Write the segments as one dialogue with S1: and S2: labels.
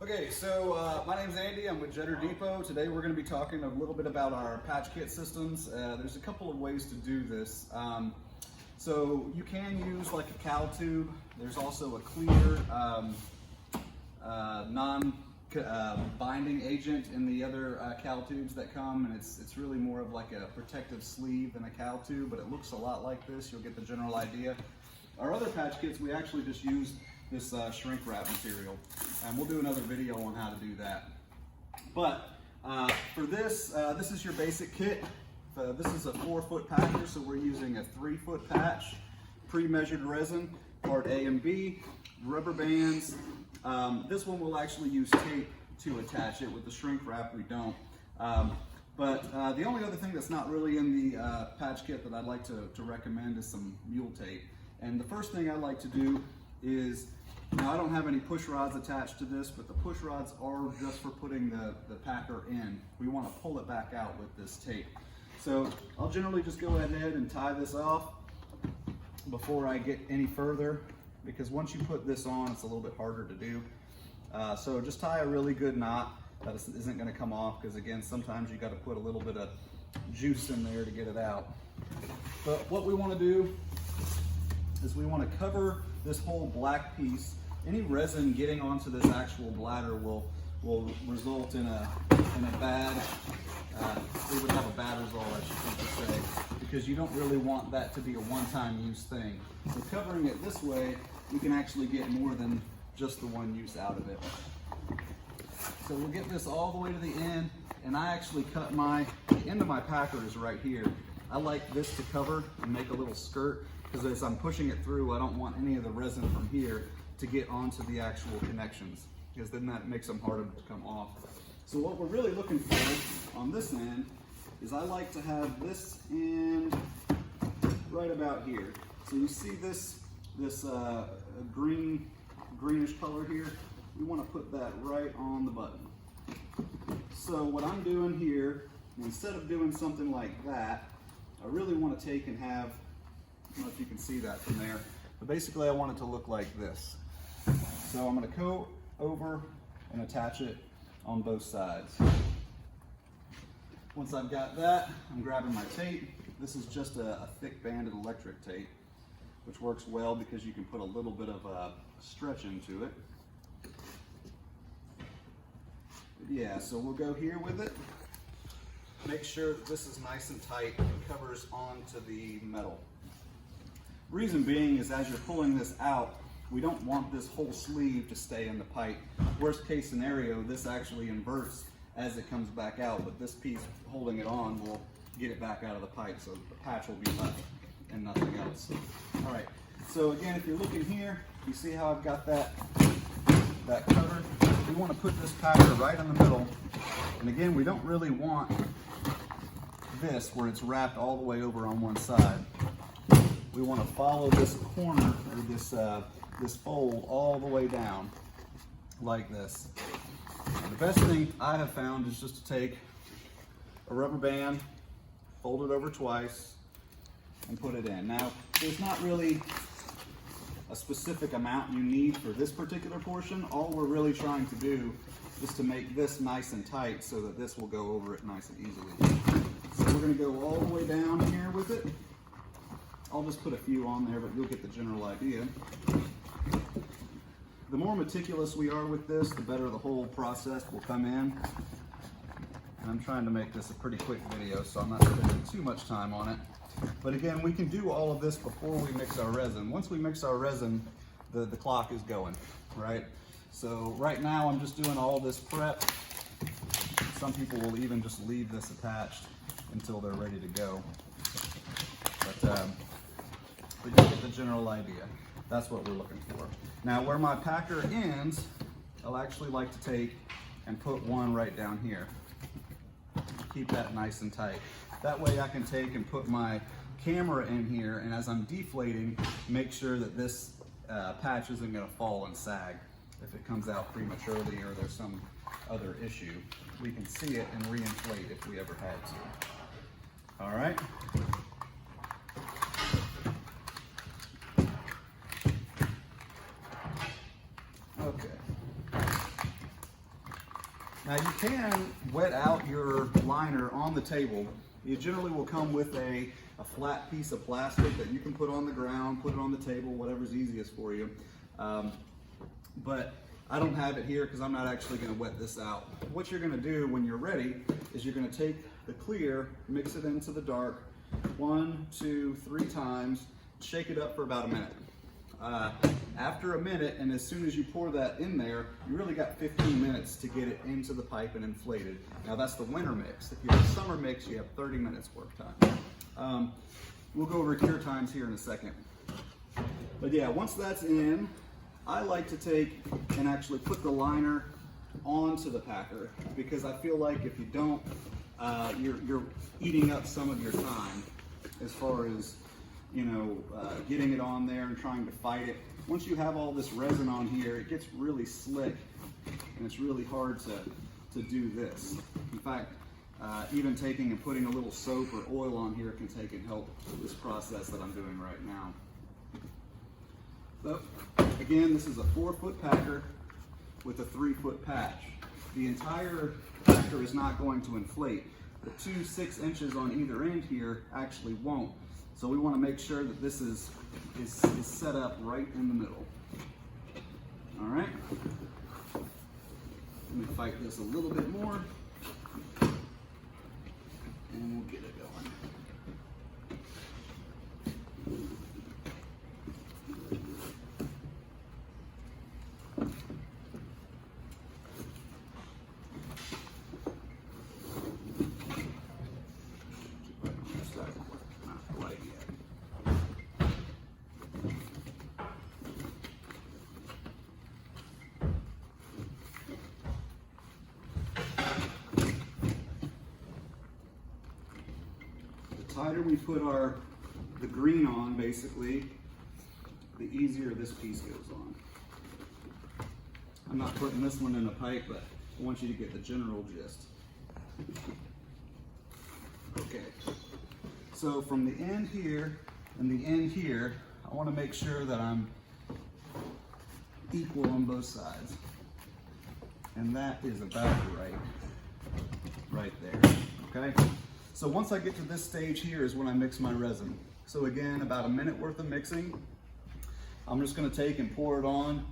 S1: Okay, so my name's Andy. I'm with Jetter Depot. Today we're going to be talking a little bit about our patch kit systems. There's a couple of ways to do this. So you can use like a cowl tube. There's also a clear non-binding agent in the other cowl tubes that come, and it's really more of like a protective sleeve than a cowl tube, but it looks a lot like this. You'll get the general idea. Our other patch kits, we actually just used this shrink wrap material, and we'll do another video on how to do that. But for this, this is your basic kit. This is a 4-foot packer, so we're using a 3-foot patch, pre-measured resin, part A and B, rubber bands. This one will actually use tape to attach it. With the shrink wrap, we don't. But the only other thing that's not really in the patch kit that I'd like to recommend is some mule tape. And the first thing I like to do is, now I don't have any push rods attached to this, but the push rods are just for putting the packer in. We want to pull it back out with this tape. So I'll generally just go ahead and tie this off before I get any further, because once you put this on, it's a little bit harder to do. So just tie a really good knot that isn't going to come off, because again, sometimes you got to put a little bit of juice in there to get it out. But what we want to do is we want to cover this whole black piece. Any resin getting onto this actual bladder will result in a bad, we would have a bad result, I should say, because you don't really want that to be a one-time use thing. So covering it this way, you can actually get more than just the one use out of it. So we'll get this all the way to the end, and I actually cut the end of my packer is right here. I like this to cover and make a little skirt, because as I'm pushing it through, I don't want any of the resin from here to get onto the actual connections, because then that makes them harder to come off. So what we're really looking for on this end is I like to have this end right about here. So you see this greenish color here? We want to put that right on the button. So what I'm doing here, instead of doing something like that, I really want to take and have, I don't know if you can see that from there, but basically I want it to look like this. So I'm going to go over and attach it on both sides. Once I've got that, I'm grabbing my tape. This is just a thick banded electric tape, which works well because you can put a little bit of stretch into it. But yeah, so we'll go here with it. Make sure that this is nice and tight and covers onto the metal. Reason being is, as you're pulling this out, we don't want this whole sleeve to stay in the pipe. Worst case scenario, this actually inverts as it comes back out, but this piece holding it on will get it back out of the pipe, so the patch will be left and nothing else. All right, so again, if you're looking here, you see how I've got that covered. We want to put this packer right in the middle, and again, we don't really want this where it's wrapped all the way over on one side. We want to follow this corner, or this fold, all the way down like this. Now, the best thing I have found is just to take a rubber band, fold it over twice, and put it in. Now, there's not really a specific amount you need for this particular portion. All we're really trying to do is to make this nice and tight so that this will go over it nice and easily. So we're going to go all the way down here with it. I'll just put a few on there, but you'll get the general idea. The more meticulous we are with this, the better the whole process will come in. And I'm trying to make this a pretty quick video, so I'm not spending too much time on it. But again, we can do all of this before we mix our resin. Once we mix our resin, the clock is going, right? So right now I'm just doing all this prep. Some people will even just leave this attached until they're ready to go. But you get the general idea. That's what we're looking for. Now where my packer ends, I'll actually like to take and put one right down here. Keep that nice and tight. That way I can take and put my camera in here, and as I'm deflating, make sure that this patch isn't going to fall and sag. If it comes out prematurely or there's some other issue, we can see it and re-inflate if we ever had to. All right. Okay. Now you can wet out your liner on the table. You generally will come with a flat piece of plastic that you can put on the ground, put it on the table, whatever's easiest for you. But I don't have it here because I'm not actually going to wet this out. What you're going to do when you're ready is you're going to take the clear, mix it into the dark 1, 2, 3 times, shake it up for about a minute. After a minute, and as soon as you pour that in there, you really got 15 minutes to get it into the pipe and inflated. Now that's the winter mix. If you have a summer mix, you have 30 minutes work time. We'll go over cure times here in a second. But yeah, once that's in, I like to take and actually put the liner onto the packer, because I feel like if you don't, you're eating up some of your time as far as, you know, getting it on there and trying to fight it. Once you have all this resin on here, it gets really slick and it's really hard to do this. In fact, even taking and putting a little soap or oil on here can take and help this process that I'm doing right now. So again, this is a 4-foot packer with a 3-foot patch. The entire packer is not going to inflate. The 2 6 inches on either end here actually won't. So we want to make sure that this is set up right in the middle. All right. Let me fight this a little bit more, and we'll get it going. The tighter we put the green on, basically, the easier this piece goes on. I'm not putting this one in a pipe, but I want you to get the general gist. Okay, so from the end here and the end here, I want to make sure that I'm equal on both sides. And that is about right there, okay? So once I get to this stage here is when I mix my resin. So again, about a minute worth of mixing. I'm just gonna take and pour it on,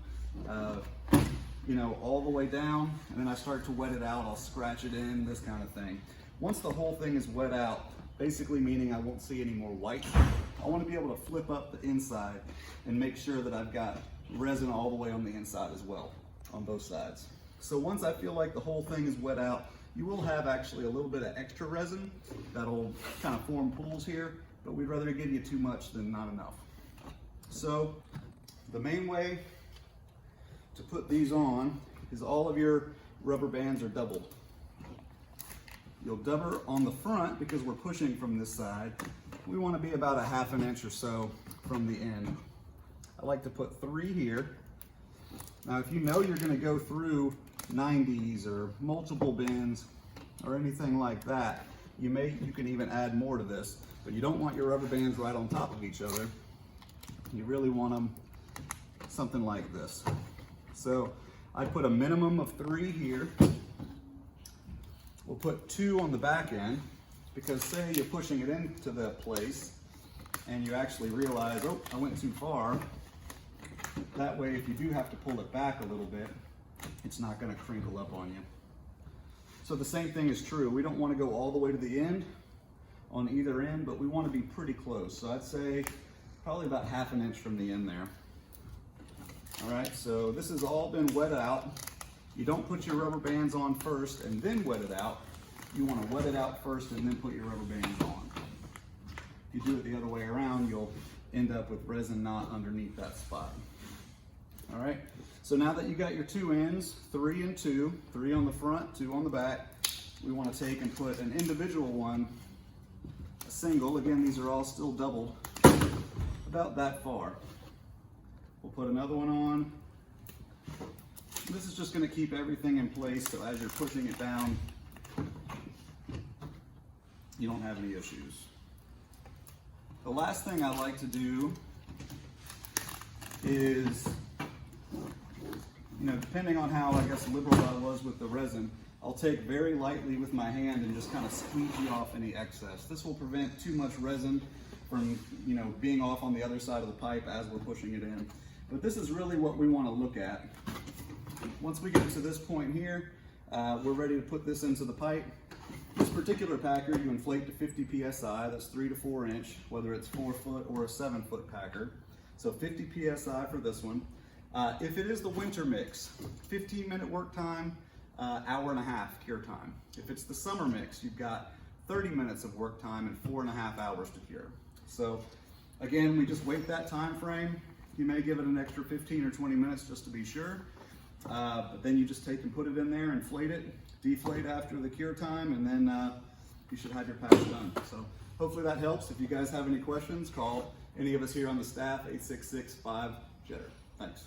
S1: you know, all the way down, and then I start to wet it out. I'll scratch it in, this kind of thing. Once the whole thing is wet out, basically meaning I won't see any more white, I wanna be able to flip up the inside and make sure that I've got resin all the way on the inside as well, on both sides. So once I feel like the whole thing is wet out, you will have actually a little bit of extra resin that'll kind of form pools here, but we'd rather give you too much than not enough. So the main way to put these on is all of your rubber bands are doubled. You'll double on the front because we're pushing from this side. We want to be about a 1/2 inch or so from the end. I like to put 3 here. Now if you know you're going to go through 90s or multiple bins or anything like that, you can even add more to this, but you don't want your rubber bands right on top of each other. You really want them something like this. So I put a minimum of 3 here. We'll put 2 on the back end, because say you're pushing it into the place and you actually realize, oh, I went too far. That way, if you do have to pull it back a little bit, it's not going to crinkle up on you. So the same thing is true. We don't want to go all the way to the end on either end, but we want to be pretty close. So I'd say probably about 1/2 inch from the end there. All right, so this has all been wet out. You don't put your rubber bands on first and then wet it out. You want to wet it out first and then put your rubber bands on. If you do it the other way around, you'll end up with resin knot underneath that spot. All right, so now that you got your 2 ends, 3 and 2, 3 on the front, 2 on the back, we want to take and put an individual one, a single. Again, these are all still doubled, about that far. We'll put another one on. This is just going to keep everything in place, so as you're pushing it down, you don't have any issues. The last thing I like to do is, you know, depending on how, I guess, liberal I was with the resin, I'll take very lightly with my hand and just kind of squeegee off any excess. This will prevent too much resin from, you know, being off on the other side of the pipe as we're pushing it in. But this is really what we want to look at. Once we get to this point here, we're ready to put this into the pipe. This particular packer, you inflate to 50 psi, that's 3 to 4 inch, whether it's 4 foot or a 7 foot packer. So 50 psi for this one. If it is the winter mix, 15-minute work time, hour and a half cure time. If it's the summer mix, you've got 30 minutes of work time and 4.5 hours to cure. So again, we just wait that time frame. You may give it an extra 15 or 20 minutes just to be sure. But then you just take and put it in there, inflate it, deflate after the cure time, and then you should have your patch done. So hopefully that helps. If you guys have any questions, call any of us here on the staff, 866-5-JETTER. Thanks.